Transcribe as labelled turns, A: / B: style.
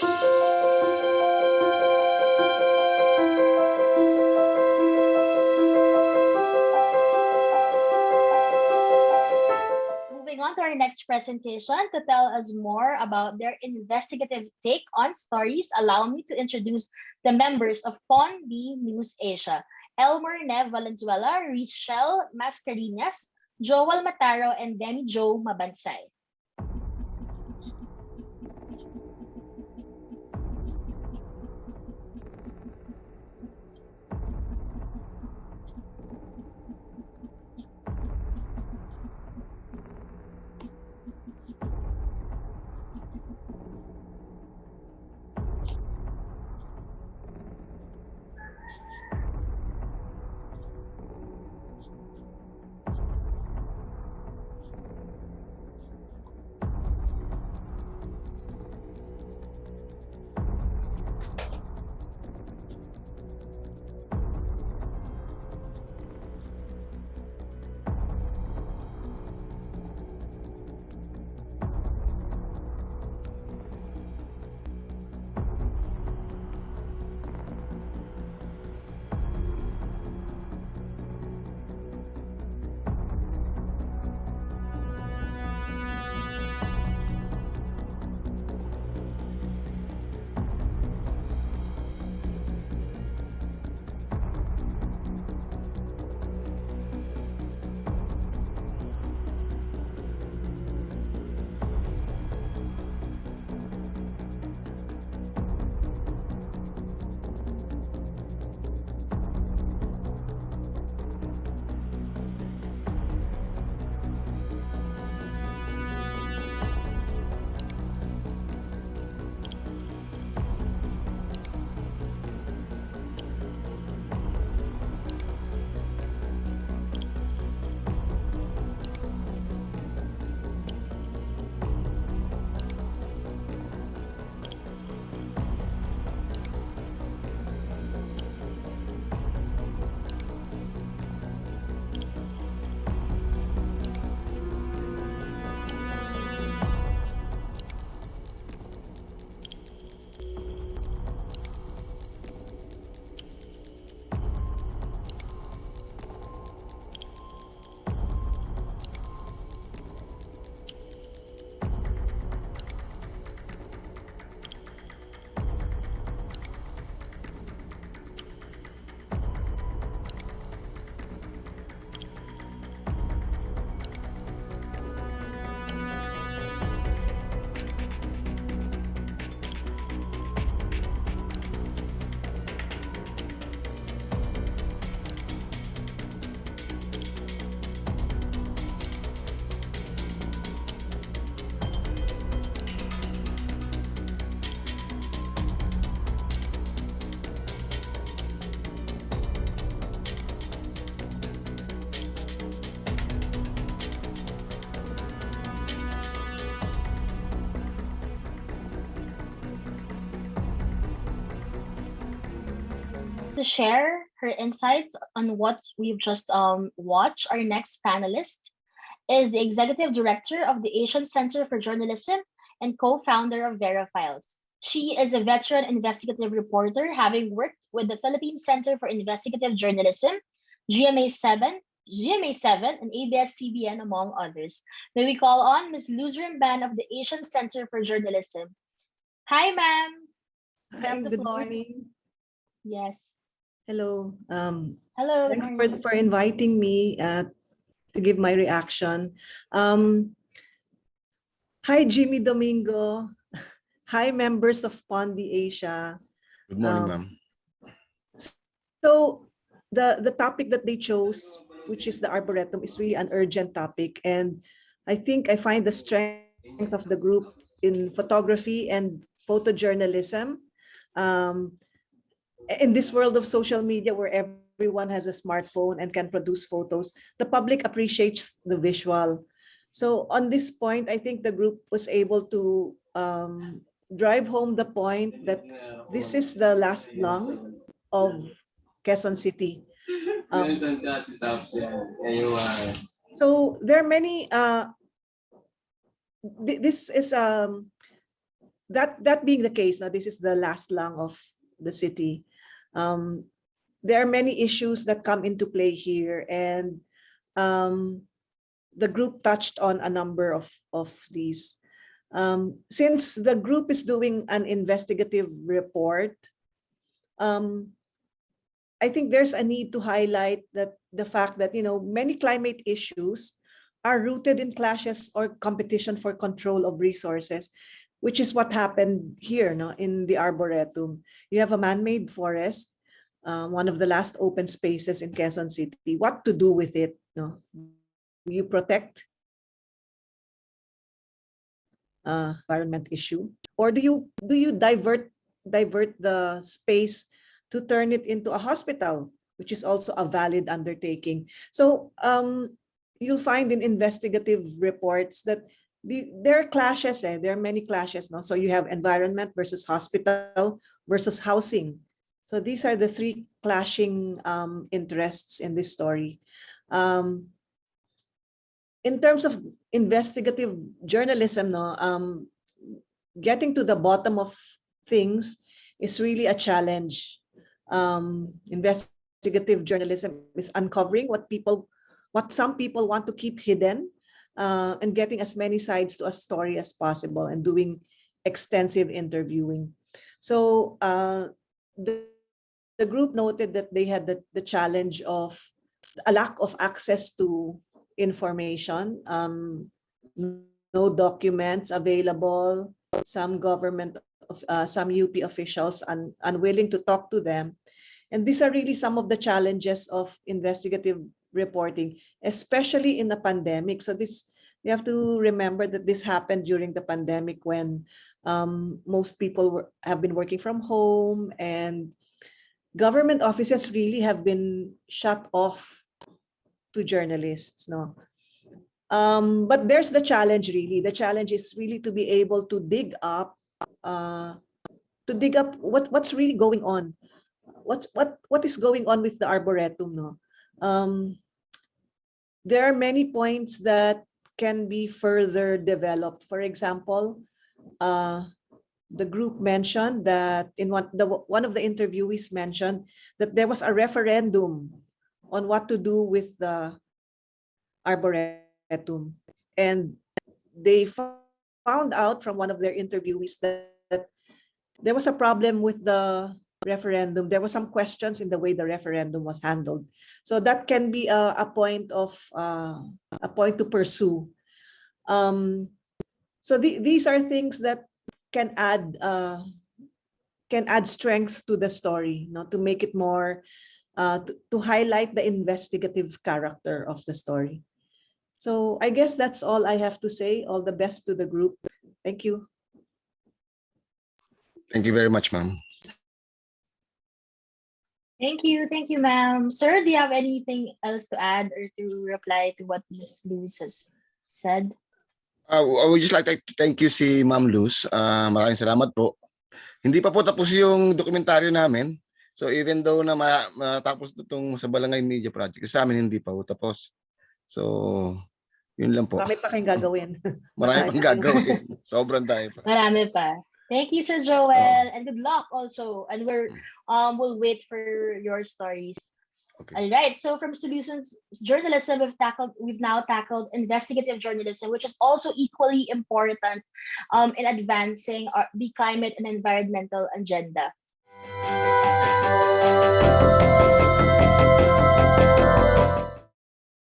A: Moving on to our next presentation to tell us more about their investigative take on stories, allow me to introduce the members of PonD News Asia: Elmer Nev Valenzuela, Richel Mascariñas, Jhoe Mataro, and Demi Mabansay. To share her insights on what we've just watched, our next panelist is the Executive Director of the Asian Center for Journalism and co-founder of Vera Files. She is a veteran investigative reporter, having worked with the Philippine Center for Investigative Journalism, GMA7, and ABS-CBN, among others. May we call on Ms. Luz Rimban of the Asian Center for Journalism. Hi, ma'am.
B: Hi, good morning.
A: Yes.
B: Hello.
A: Hello.
B: Thanks for inviting me to give my reaction. Hi, Jimmy Domingo. Hi, members of PonD Asia.
C: Good morning, ma'am.
B: So the topic that they chose, which is the Arboretum, is really an urgent topic. And I think I find the strength of the group in photography and photojournalism. In this world of social media where everyone has a smartphone and can produce photos, the public appreciates the visual. So on this point, I think the group was able to drive home the point that this is the last lung of Quezon City. So there are many, this is that being the case, now this is the last lung of the city. There are many issues that come into play here, and the group touched on a number of these. Since the group is doing an investigative report, I think there's a need to highlight that the fact that, you know, many climate issues are rooted in clashes or competition for control of resources, which is what happened here, no, in the Arboretum. You have a man-made forest, one of the last open spaces in Quezon City. What to do with it? No? Do you protect environment issue, or do you divert the space to turn it into a hospital, which is also a valid undertaking? So you'll find in investigative reports that there are clashes. There are many clashes. No? So you have environment versus hospital versus housing. So these are the three clashing interests in this story. In terms of investigative journalism, no, getting to the bottom of things is really a challenge. Investigative journalism is uncovering what some people want to keep hidden, and getting as many sides to a story as possible, and doing extensive interviewing. So the group noted that they had the challenge of a lack of access to information, no documents available, some some UP officials unwilling to talk to them. And these are really some of the challenges of investigative reporting, especially in the pandemic. So you have to remember that this happened during the pandemic, when most people have been working from home, and government offices really have been shut off to journalists. No, but there's the challenge. Really, the challenge is really to be able to dig up what's really going on. What is going on with the Arboretum? No, there are many points that can be further developed. For example, the group mentioned that one of the interviewees mentioned that there was a referendum on what to do with the Arboretum, and they found out from one of their interviewees that there was a problem with the referendum. There were some questions in the way the referendum was handled. So that can be a point to pursue. So these are things that can add strength to the story, to make it more to highlight the investigative character of the story. So I guess that's all I have to say. All the best to the group. Thank you.
C: Thank you very much, ma'am.
A: Thank you, ma'am. Sir, do you have anything else to add or to reply to what Ms. Luz has said?
C: I would just like to thank you si Ma'am Luz. Maraming salamat po. Hindi pa po tapos yung dokumentaryo namin. So even though na matapos itong sa Balangay Media Project, sa amin hindi pa po tapos. So yun lang po.
B: Marami pa kayong gagawin.
C: Marami pang gagawin. Sobrang dami pa.
A: Marami pa. Thank you, Sir Jhoe, and good luck also. And we'll wait for your stories. Okay. All right. So from solutions journalism, we've now tackled investigative journalism, which is also equally important in advancing the climate and environmental agenda.